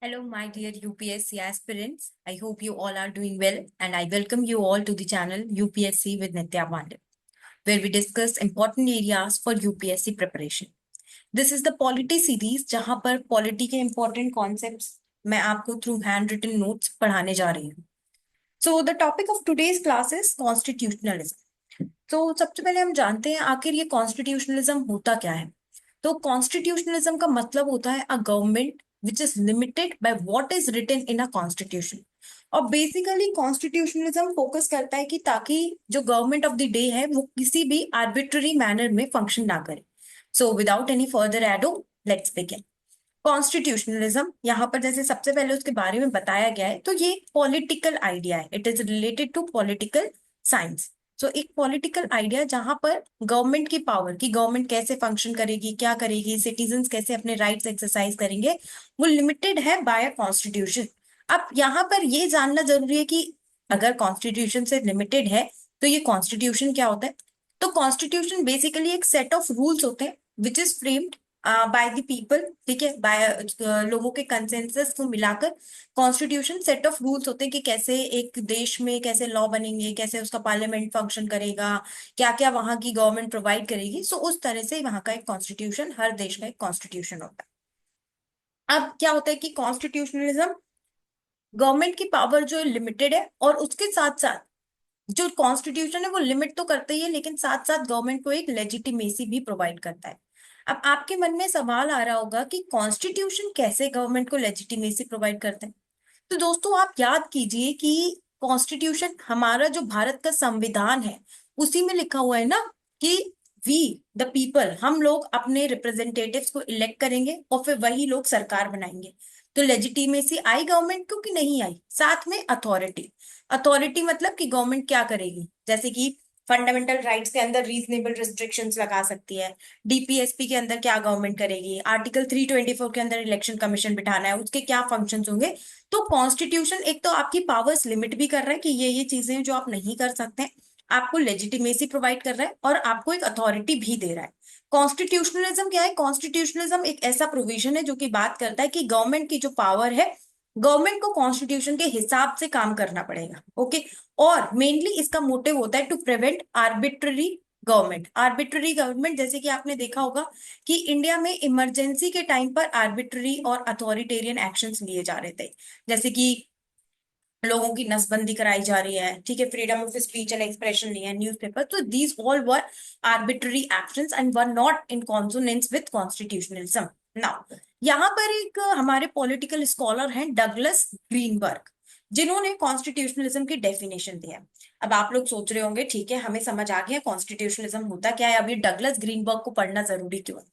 Hello, my dear UPSC aspirants. I hope you all are doing well, and I welcome you all to the channel UPSC with Nitya Pandey, where we discuss important areas for UPSC preparation. This is the polity series जहां पर polity के important concepts मैं आपको through handwritten notes पढ़ाने जा रही हूँ. So the topic of today's class is constitutionalism. तो सबसे पहले हम जानते हैं आखिर ये कॉन्स्टिट्यूशनलिज्म होता क्या है. तो कॉन्स्टिट्यूशनलिज्म का मतलब होता है a government which is limited by what is written in a constitution. और बेसिकली कॉन्स्टिट्यूशनलिज्म फोकस करता है कि ताकि जो गवर्नमेंट ऑफ द डे है वो किसी भी आर्बिट्ररी मैनर में फंक्शन ना करे. So without any further ado, let's begin. Constitutionalism यहाँ पर जैसे सबसे पहले उसके बारे में बताया गया है, तो ये पॉलिटिकल आइडिया है. It is related to political science. सो एक पॉलिटिकल आइडिया जहां पर गवर्नमेंट की पावर, की गवर्नमेंट कैसे फंक्शन करेगी, क्या करेगी, सिटीजन्स कैसे अपने राइट्स एक्सरसाइज करेंगे, वो लिमिटेड है बाय अ कॉन्स्टिट्यूशन. अब यहाँ पर ये जानना जरूरी है कि अगर कॉन्स्टिट्यूशन से लिमिटेड है तो ये कॉन्स्टिट्यूशन क्या होता है. तो कॉन्स्टिट्यूशन बेसिकली एक सेट ऑफ रूल्स होते हैं which is framed bye the people. ठीक है, बाय लोगों के कंसेंसस को मिलाकर कॉन्स्टिट्यूशन सेट ऑफ रूल्स होते हैं कि कैसे एक देश में कैसे लॉ बनेंगे, कैसे उसका पार्लियामेंट फंक्शन करेगा, क्या क्या वहां की गवर्नमेंट प्रोवाइड करेगी. सो उस तरह से वहां का एक कॉन्स्टिट्यूशन, हर देश का एक कॉन्स्टिट्यूशन होता है. अब क्या होता है कि कॉन्स्टिट्यूशनलिज्म गवर्नमेंट की पावर जो लिमिटेड है, और उसके साथ साथ जो कॉन्स्टिट्यूशन है वो लिमिट तो करता ही है, लेकिन साथ साथ गवर्नमेंट को एक लेजिटिमेसी भी प्रोवाइड करता है. अब आपके मन में सवाल आ रहा होगा कि कॉन्स्टिट्यूशन कैसे गवर्नमेंट को लेजिटिमेसी प्रोवाइड करता है. तो दोस्तों आप याद कीजिए कि कॉन्स्टिट्यूशन हमारा जो भारत का संविधान है उसी में लिखा हुआ है ना कि वी द पीपल, हम लोग अपने रिप्रेजेंटेटिव्स को इलेक्ट करेंगे और फिर वही लोग सरकार बनाएंगे. तो लेजिटिमेसी आई गवर्नमेंट को कि नहीं आई. साथ में अथॉरिटी. अथॉरिटी मतलब कि गवर्नमेंट क्या करेगी, जैसे कि फंडामेंटल राइट्स के अंदर रीजनेबल रिस्ट्रिक्शंस लगा सकती है. डीपीएसपी के अंदर क्या गवर्नमेंट करेगी, आर्टिकल 324 के अंदर इलेक्शन कमीशन बिठाना है, उसके क्या फंक्शंस होंगे. तो कॉन्स्टिट्यूशन एक तो आपकी पावर्स लिमिट भी कर रहा है कि ये चीजें जो आप नहीं कर सकते हैं, आपको लेजिटिमेसी प्रोवाइड कर रहा है और आपको एक अथॉरिटी भी दे रहा है. कॉन्स्टिट्यूशनलिज्म क्या है. कॉन्स्टिट्यूशनलिज्म एक ऐसा प्रोविजन है जो कि बात करता है कि गवर्नमेंट की जो पावर है, गवर्नमेंट को कॉन्स्टिट्यूशन के हिसाब से काम करना पड़ेगा. ओके. और मेनली इसका मोटिव होता है to prevent arbitrary government. Arbitrary government जैसे कि आपने देखा होगा कि इंडिया में इमरजेंसी के टाइम पर आर्बिट्ररी और अथॉरिटेरियन एक्शंस लिए जा रहे थे. जैसे कि लोगों की नसबंदी कराई जा रही है, ठीक है, freedom of speech and expression नहीं है, न्यूज़पेपर. तो these all were arbitrary actions and were not in consonance with constitutionalism. Now यहाँ पर एक हमारे पॉलिटिकल स्कॉलर हैं डगलस ग्रीनबर्ग, जिन्होंने कॉन्स्टिट्यूशनलिज्म की डेफिनेशन दिया. अब आप लोग सोच रहे होंगे ठीक है हमें समझ आ गया कॉन्स्टिट्यूशनलिज्म होता क्या है, अब ये डगलस ग्रीनबर्ग को पढ़ना जरूरी क्यों है.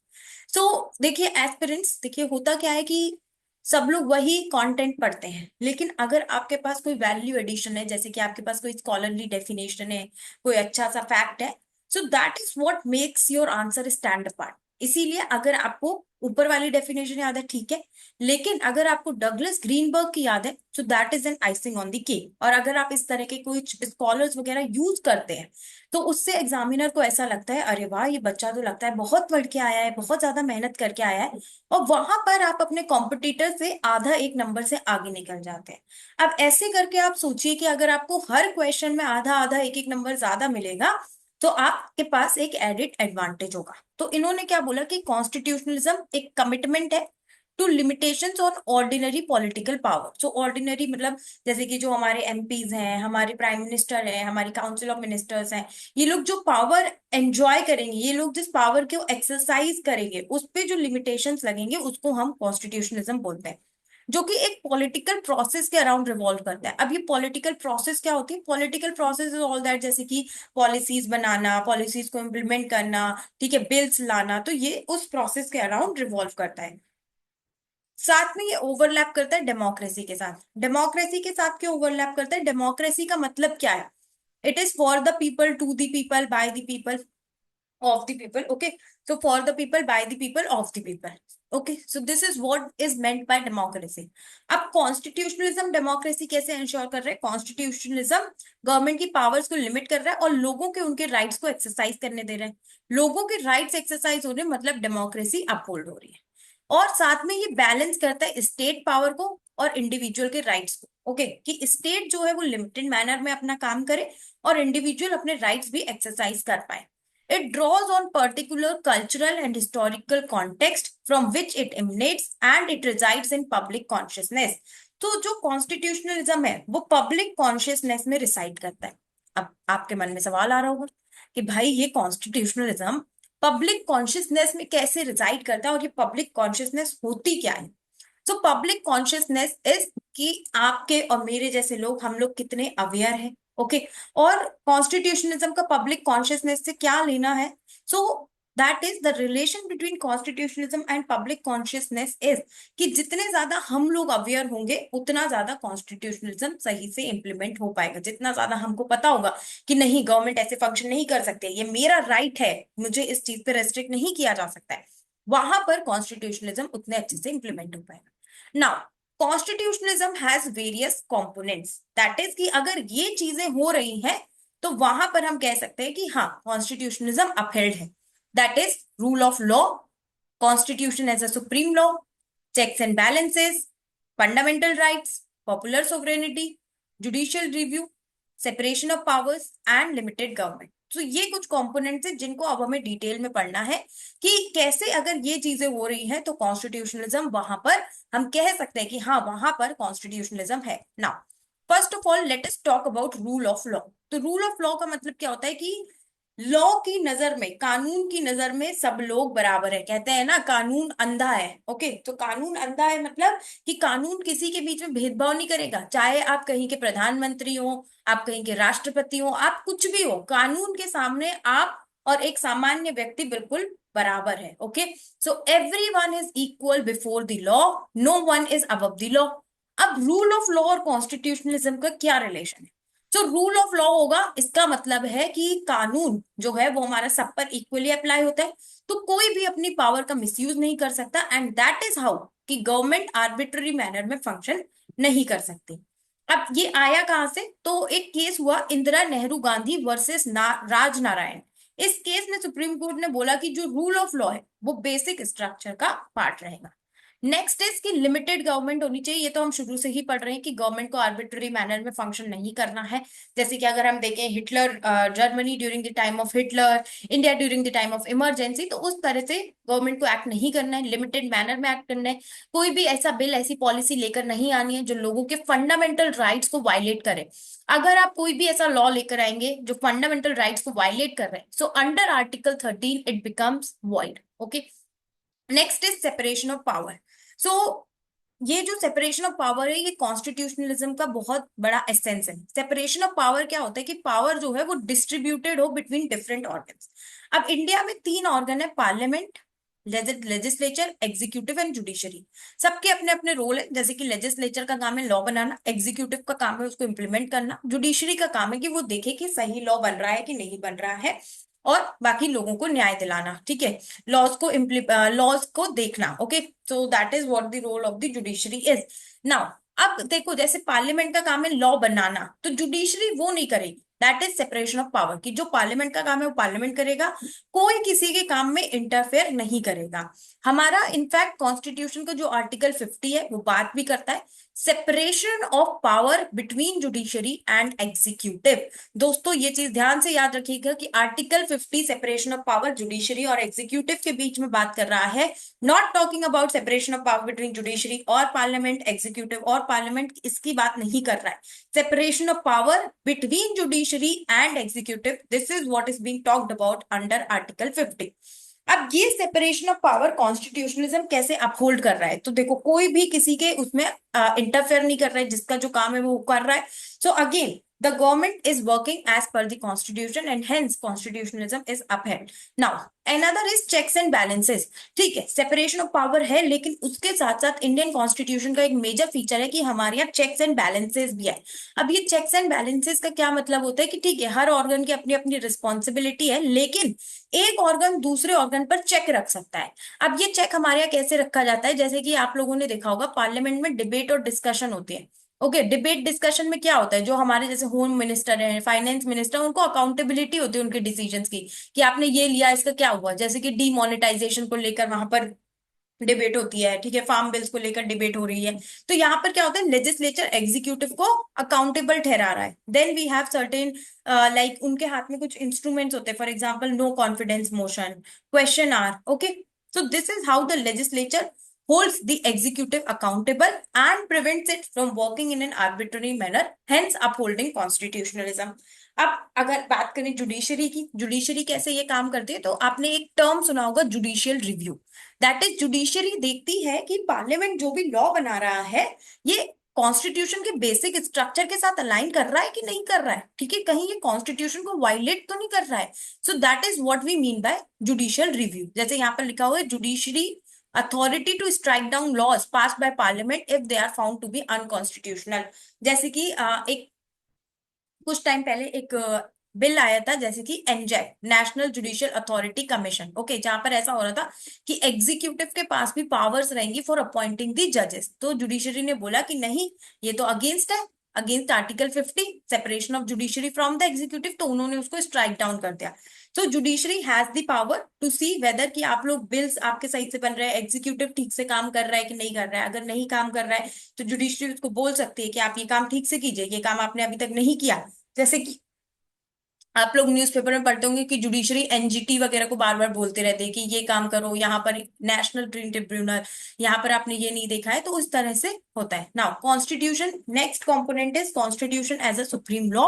सो देखिए एस्पिरेंट्स, देखिए होता क्या है कि सब लोग वही कंटेंट पढ़ते हैं, लेकिन अगर आपके पास कोई वैल्यू एडिशन है, जैसे कि आपके पास कोई स्कॉलरली डेफिनेशन है, कोई अच्छा सा फैक्ट है, so that is what makes your answer stand apart. इसीलिए अगर आपको ऊपर वाली डेफिनेशन याद है ठीक है, लेकिन अगर आपको डगलस ग्रीनबर्ग की याद है so that is an icing on the cake. और अगर आप इस तरह के कोई स्कॉलर्स वगैरह यूज करते हैं तो उससे एग्जामिनर को ऐसा लगता है अरे वाह ये बच्चा तो लगता है बहुत पढ़ के आया है, बहुत ज्यादा मेहनत करके आया है, और वहां पर आप अपने कॉम्पिटिटर से आधा एक नंबर से आगे निकल जाते हैं. अब ऐसे करके आप सोचिए कि अगर आपको हर क्वेश्चन में आधा आधा एक एक नंबर ज्यादा मिलेगा तो आपके पास एक एडिड एडवांटेज होगा. तो इन्होंने क्या बोला कि कॉन्स्टिट्यूशनलिज्म एक कमिटमेंट है to limitations on ordinary political power. So ordinary मतलब जैसे कि जो हमारे एमपीज हैं, हमारे प्राइम मिनिस्टर हैं, हमारी काउंसिल ऑफ मिनिस्टर्स हैं, ये लोग जो पावर एंजॉय करेंगे, ये लोग जिस पावर को एक्सरसाइज करेंगे, उस पे जो लिमिटेशंस लगेंगे उसको हम कॉन्स्टिट्यूशनलिज्म बोलते हैं, जो कि एक पॉलिटिकल प्रोसेस के अराउंड रिवॉल्व करता है. अब ये पॉलिटिकल प्रोसेस क्या होती है. Political process is all that, जैसे कि पॉलिसीज बनाना, पॉलिसीज को इम्प्लीमेंट करना, ठीक है, बिल्स लाना, तो ये उस प्रोसेस के अराउंड रिवॉल्व करता है. साथ में ये ओवरलैप करता है डेमोक्रेसी के साथ. डेमोक्रेसी के साथ क्यों ओवरलैप करता है. डेमोक्रेसी का मतलब क्या है. It is for the people, to the people, by the people, of the people. Okay, so for the people, by the people, of the people. Okay, so this is what is meant by democracy. अब constitutionalism democracy कैसे ensure कर रहा है. Constitutionalism government की powers को limit कर रहा है और लोगों के उनके राइट्स को एक्सरसाइज करने दे रहा है. लोगों के राइट्स एक्सरसाइज हो रहे हैं मतलब डेमोक्रेसी अपहोल्ड हो रही है. और साथ में ये बैलेंस करता है स्टेट पावर को और इंडिविजुअल के राइट्स को। ओके, कि स्टेट जो है वो लिमिटेड मैनर में अपना काम करे और इंडिविजुअल अपने राइट्स भी एक्सरसाइज कर पाए। It draws on particular cultural and historical context from which it emanates and it resides in public consciousness. तो जो कॉन्स्टिट्यूशनलिज्म है वो पब्लिक कॉन्शियसनेस में रिसाइड करता है। अब आपके मन में सवाल आ रहा होगा कि भाई ये कॉन्स्टिट्यूशनलिज्म पब्लिक कॉन्शियसनेस में कैसे रिसाइड करता है और ये पब्लिक कॉन्शियसनेस होती क्या है। सो पब्लिक कॉन्शियसनेस इज कि आपके और मेरे जैसे लोग, हम लोग कितने अवेयर हैं। ओके, और कॉन्स्टिट्यूशनलिज्म का पब्लिक कॉन्शियसनेस से क्या लेना है। So that is the relation between constitutionalism and public consciousness is कि जितने ज्यादा हम लोग अवेयर होंगे उतना ज्यादा कॉन्स्टिट्यूशनलिज्म सही से इंप्लीमेंट हो पाएगा। जितना ज्यादा हमको पता होगा कि नहीं, गवर्नमेंट ऐसे फंक्शन नहीं कर सकते, ये मेरा राइट है, मुझे इस चीज पे रेस्ट्रिक्ट नहीं किया जा सकता है, वहां पर कॉन्स्टिट्यूशनलिज्म उतने अच्छे से इंप्लीमेंट हो पाएगा। Now constitutionalism has various components, that is कि अगर ये चीजें हो रही हैं तो वहां पर हम कह सकते हैं कि हाँ, कॉन्स्टिट्यूशनलिज्म अपहेल्ड है। That is rule of law, constitution as a supreme law, checks and balances, fundamental rights, popular sovereignty, judicial review, separation of powers and limited government. तो ये कुछ कंपोनेंट्स हैं जिनको अब हमें डिटेल में पढ़ना है कि कैसे अगर ये चीजें हो रही हैं तो कॉन्स्टिट्यूशनलिज्म वहां पर हम कह सकते हैं कि हाँ, वहां पर कॉन्स्टिट्यूशनलिज्म है। Now first of all let us talk about rule of law. तो रूल ऑफ लॉ का मतलब क्या होता है कि लॉ की नजर में, कानून की नजर में सब लोग बराबर है। कहते हैं ना, कानून अंधा है। ओके, तो कानून अंधा है मतलब कि कानून किसी के बीच में भेदभाव नहीं करेगा, चाहे आप कहीं के प्रधानमंत्री हो, आप कहीं के राष्ट्रपति हो, आप कुछ भी हो, कानून के सामने आप और एक सामान्य व्यक्ति बिल्कुल बराबर है। Okay, so everyone is equal before the law, no one is above the law. अब रूल ऑफ लॉ और कॉन्स्टिट्यूशनलिज्म का क्या रिलेशन है। जो रूल ऑफ लॉ होगा इसका मतलब है कि कानून जो है वो हमारा सब पर इक्वली अप्लाई होता है, तो कोई भी अपनी पावर का मिसयूज नहीं कर सकता, एंड दैट इज हाउ कि गवर्नमेंट आर्बिट्ररी मैनर में फंक्शन नहीं कर सकती। अब ये आया कहां से, तो एक केस हुआ इंदिरा नेहरू गांधी वर्सेस राज नारायण। इस केस में सुप्रीम कोर्ट ने बोला कि जो रूल ऑफ लॉ है वो बेसिक स्ट्रक्चर का पार्ट रहेगा। नेक्स्ट इज कि लिमिटेड गवर्नमेंट होनी चाहिए। ये तो हम शुरू से ही पढ़ रहे हैं कि गवर्नमेंट को आर्बिट्ररी मैनर में फंक्शन नहीं करना है। जैसे कि अगर हम देखें Hitler, Germany during the time of Hitler, India during the time of emergency, तो उस तरह से गवर्नमेंट को एक्ट नहीं करना है, लिमिटेड मैनर में एक्ट करना है। कोई भी ऐसा बिल, ऐसी पॉलिसी लेकर नहीं आनी है जो लोगों के फंडामेंटल राइट्स को वायलेट करे। अगर आप कोई भी ऐसा लॉ लेकर आएंगे जो फंडामेंटल राइट्स को वायलेट कर रहे हैं, so under article 13 it becomes void. Okay, next is separation of power. So ये जो सेपरेशन ऑफ पावर है ये कॉन्स्टिट्यूशनलिज्म का बहुत बड़ा एसेंस है। सेपरेशन ऑफ पावर क्या होता है कि पावर जो है वो डिस्ट्रीब्यूटेड हो बिटवीन डिफरेंट ऑर्गन्स। अब इंडिया में तीन ऑर्गन है, parliament, legislature, executive and judiciary. सबके अपने अपने रोल है। जैसे कि लेजिस्लेचर का काम है लॉ बनाना, एग्जीक्यूटिव का काम है उसको इम्प्लीमेंट करना, जुडिशरी का काम है कि वो देखे कि सही लॉ बन रहा है कि नहीं बन रहा है, और बाकी लोगों को न्याय दिलाना। ठीक है, लॉज को देखना। Okay, so that is what the role of the judiciary is. Now अब देखो, जैसे पार्लियामेंट का काम है लॉ बनाना, तो जुडिशरी वो नहीं करेगी। That is separation of power, कि जो पार्लियामेंट का काम है वो पार्लियामेंट करेगा, कोई किसी के काम में इंटरफेयर नहीं करेगा। हमारा इनफैक्ट कॉन्स्टिट्यूशन का जो आर्टिकल 50 है वो बात भी करता है separation of power between judiciary and executive. दोस्तों ये चीज ध्यान से याद रखिएगा कि article 50 separation of power judiciary और एग्जीक्यूटिव के बीच में बात कर रहा है, not talking about separation of power between judiciary और पार्लियामेंट, एग्जीक्यूटिव और पार्लियामेंट, इसकी बात नहीं कर रहा है। Separation of power between judiciary and executive, this is what is being talked about under article 50। अब ये सेपरेशन ऑफ पावर कॉन्स्टिट्यूशनलिज्म कैसे अपहोल्ड कर रहा है, तो देखो कोई भी किसी के उसमें इंटरफेयर नहीं कर रहा है, जिसका जो काम है वो कर रहा है। So again the government is working as per the constitution and hence constitutionalism is upheld. Now another is checks and balances। ठीक है, सेपरेशन ऑफ पावर है, लेकिन उसके साथ साथ इंडियन कॉन्स्टिट्यूशन का एक मेजर फीचर है कि हमारे यहाँ चेक्स एंड बैलेंसेस भी है। अब ये चेक्स एंड बैलेंसेस का क्या मतलब होता है कि ठीक है, हर ऑर्गन की अपनी अपनी रिस्पॉन्सिबिलिटी है, लेकिन एक ऑर्गन दूसरे ऑर्गन पर चेक रख सकता है। अब ये चेक हमारे यहाँ कैसे रखा जाता है, जैसे कि आप लोगों ने देखा होगा पार्लियामेंट में डिबेट और डिस्कशन होती है। ओके, डिबेट डिस्कशन में क्या होता है, जो हमारे जैसे होम मिनिस्टर है, फाइनेंस मिनिस्टर, उनको अकाउंटेबिलिटी होती है उनके डिसीजंस की, कि आपने ये लिया, इसका क्या हुआ। जैसे कि डीमोनेटाइजेशन को लेकर वहां पर डिबेट होती है, ठीक है, फार्म बिल्स को लेकर डिबेट हो रही है। तो यहाँ पर क्या होता है, लेजिस्लेचर एग्जीक्यूटिव को अकाउंटेबल ठहरा रहा है। Then we have certain like उनके हाथ में कुछ इंस्ट्रूमेंट्स होते हैं, for example no confidence motion, question hour, okay. So this is how the legislature holds the executive accountable and prevents it from working in an arbitrary manner, hence upholding constitutionalism. अब अगर बात करें judiciary की, judiciary कैसे ये काम करती है, तो आपने एक टर्म सुना होगा, judicial review. That is, judiciary देखती है कि पार्लियामेंट जो भी लॉ बना रहा है ये कॉन्स्टिट्यूशन के बेसिक स्ट्रक्चर के साथ अलाइन कर रहा है कि नहीं कर रहा है, ठीक है, कहीं ये कॉन्स्टिट्यूशन को वायलेट तो नहीं कर रहा है। So that is what we mean by judicial review. जैसे यहाँ पर लिखा हुआ है, judiciary authority to strike down laws pass by parliament if they are found to be unconstitutional. जैसे कि एक कुछ टाइम पहले एक बिल आया था, जैसे कि NJAC, national judicial authority commission, okay, जहां पर ऐसा हो रहा था कि एग्जीक्यूटिव के पास भी पावर्स रहेंगी फॉर अपॉइंटिंग दी जजेस। तो जुडिशरी ने बोला कि नहीं, ये तो अगेंस्ट है, against article 50, separation of judiciary from the executive, तो उन्होंने उसको स्ट्राइक डाउन कर दिया। तो judiciary has the power to see whether कि आप लोग बिल्स आपके सही से बन रहे हैं, एग्जीक्यूटिव ठीक से काम कर रहा है कि नहीं कर रहा है। अगर नहीं काम कर रहा है तो जुडिशरी उसको बोल सकती है कि आप ये काम ठीक से कीजिए, ये काम आपने अभी तक नहीं किया। जैसे कि आप लोग न्यूज़पेपर में पढ़ते होंगे कि जुडिशरी एनजीटी वगैरह को बार बार बोलते रहते हैं कि ये काम करो, यहाँ पर नेशनल ट्रिब्यूनल, यहाँ पर आपने ये नहीं देखा है, तो उस तरह से होता है। Now constitution, next component is constitution as a supreme law.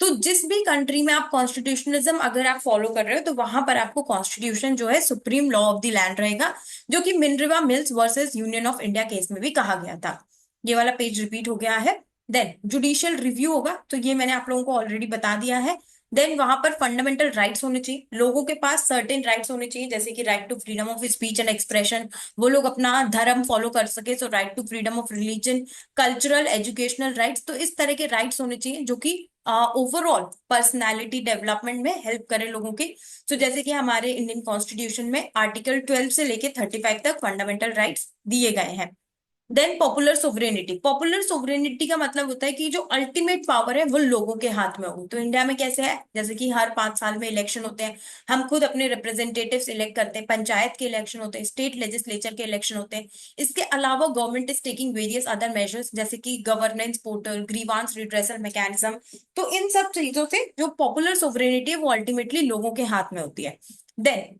तो जिस भी कंट्री में आप कॉन्स्टिट्यूशनलिज्म अगर आप फॉलो कर रहे हो, तो वहां पर आपको कॉन्स्टिट्यूशन जो है supreme law of the land रहेगा, जो कि Minerva mills versus union of India case में भी कहा गया था। ये वाला पेज रिपीट हो गया है। देन जुडिशियल रिव्यू होगा, तो ये मैंने आप लोगों को ऑलरेडी बता दिया है। देन वहां पर फंडामेंटल राइट्स होने चाहिए, लोगों के पास सर्टेन राइट्स होने चाहिए, जैसे कि right to freedom of speech and expression, वो लोग अपना धर्म फॉलो कर सके, so right to freedom of religion, cultural educational rights, तो इस तरह के राइट्स होने चाहिए जो कि ओवरऑल पर्सनालिटी डेवलपमेंट में हेल्प करे लोगों के। तो जैसे कि हमारे इंडियन कॉन्स्टिट्यूशन में आर्टिकल 12 से लेके 35 तक फंडामेंटल राइट्स दिए गए हैं। Then popular sovereignty, popular sovereignty का मतलब होता है कि जो अल्टीमेट पावर है वो लोगों के हाथ में होगी। तो इंडिया में कैसे है, जैसे कि हर 5 साल में इलेक्शन होते हैं, हम खुद अपने रिप्रेजेंटेटिव्स इलेक्ट करते हैं, पंचायत के इलेक्शन होते हैं, स्टेट लेजिस्लेचर के इलेक्शन होते हैं। इसके अलावा government is taking various other measures, जैसे कि governance portal, grievance redressal mechanism. तो इन सब चीजों से जो पॉपुलर सोवरेनिटी है वो अल्टीमेटली लोगों के हाथ में होती है। Then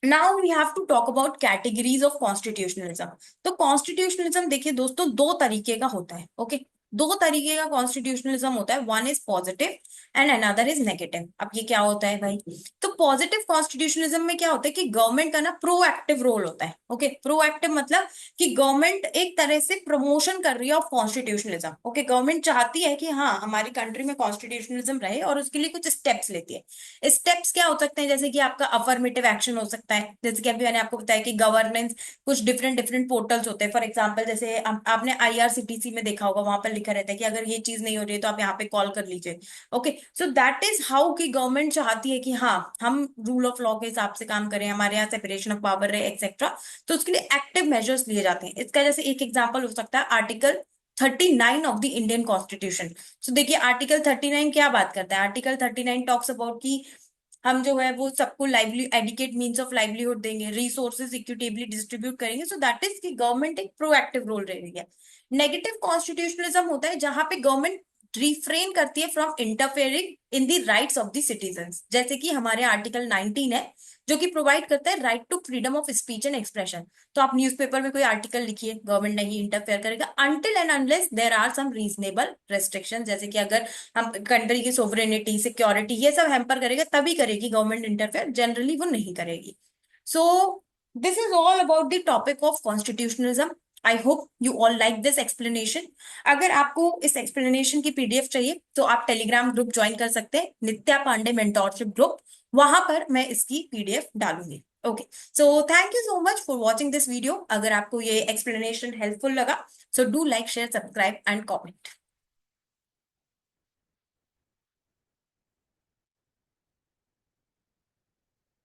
now we have to talk about categories of constitutionalism. तो कॉन्स्टिट्यूशनलिज्म देखिए दोस्तों, दो तरीके का होता है, ओके, दो तरीके का कॉन्स्टिट्यूशनलिज्म होता है, one is positive and another is negative. अब ये क्या होता है भाई, तो पॉजिटिव कॉन्स्टिट्यूशनलिज्म में क्या होता है कि गवर्नमेंट का ना प्रोएक्टिव रोल होता है, ओके, प्रोएक्टिव मतलब कि गवर्नमेंट एक तरह से प्रमोशन कर रही है ऑफ कॉन्स्टिट्यूशनलिज्म, ओके, गवर्नमेंट चाहती है कि हाँ हमारी कंट्री में कॉन्स्टिट्यूशनलिज्म रहे और उसके लिए कुछ स्टेप्स लेती है। स्टेप्स क्या हो सकते हैं, जैसे कि आपका अफर्मेटिव एक्शन हो सकता है, जैसे कि अभी मैंने आपको बताया कि गवर्नेंस, कुछ डिफरेंट डिफरेंट पोर्टल्स होते हैं, फॉर एग्जांपल जैसे आपने आईआरसीटीसी में देखा होगा, वहां पर लिखा रहता है कि अगर ये चीज नहीं हो रही है तो आप यहाँ पे कॉल कर लीजिए, okay. So that is how की गवर्नमेंट चाहती है कि हाँ हम रूल ऑफ लॉ के हिसाब से काम करें, हमारे यहाँ सेपरेशन ऑफ पावर है एक्सेट्रा। तो उसके लिए एक्टिव मेजर्स लिए जाते हैं। इसका जैसे एक एग्जाम्पल हो सकता है article 39 of the Indian constitution. सो देखिए आर्टिकल 39 क्या बात करता है, आर्टिकल 39 टॉक्स अबाउट की हम जो है वो सबको lively adequate means of livelihood देंगे, रिसोर्सेज इक्विटेबली डिस्ट्रीब्यूट करेंगे। सो दैट इज कि गवर्नमेंट एक प्रोएक्टिव रोल रह रही है। नेगेटिव कॉन्स्टिट्यूशनलिज्म होता है जहां पे गवर्नमेंट रिफ्रेन करती है from interfering in the rights of the citizens, जैसे कि हमारे आर्टिकल 19 है जो कि प्रोवाइड करता है right to freedom of speech and expression. तो आप न्यूज़पेपर में कोई आर्टिकल लिखिए, गवर्नमेंट नहीं इंटरफेयर करेगा until and unless there are some reasonable restriction, जैसे कि अगर हम कंट्री की सोवरेनिटी, सिक्योरिटी, ये सब हैम्पर करेगा तभी करेगी गवर्नमेंट इंटरफेयर, जनरली वो नहीं करेगी। सो this is all about the topic of constitutionalism. I hope you all like this explanation. अगर आपको इस एक्सप्लेनेशन की पीडीएफ चाहिए तो आप टेलीग्राम ग्रुप ज्वाइन कर सकते हैं, नित्या पांडे मेंटोरशिप ग्रुप, वहां पर मैं इसकी पीडीएफ डालूंगी। Okay, so thank you so much for watching this video. अगर आपको ये एक्सप्लेनेशन हेल्पफुल लगा, so do like share subscribe and comment.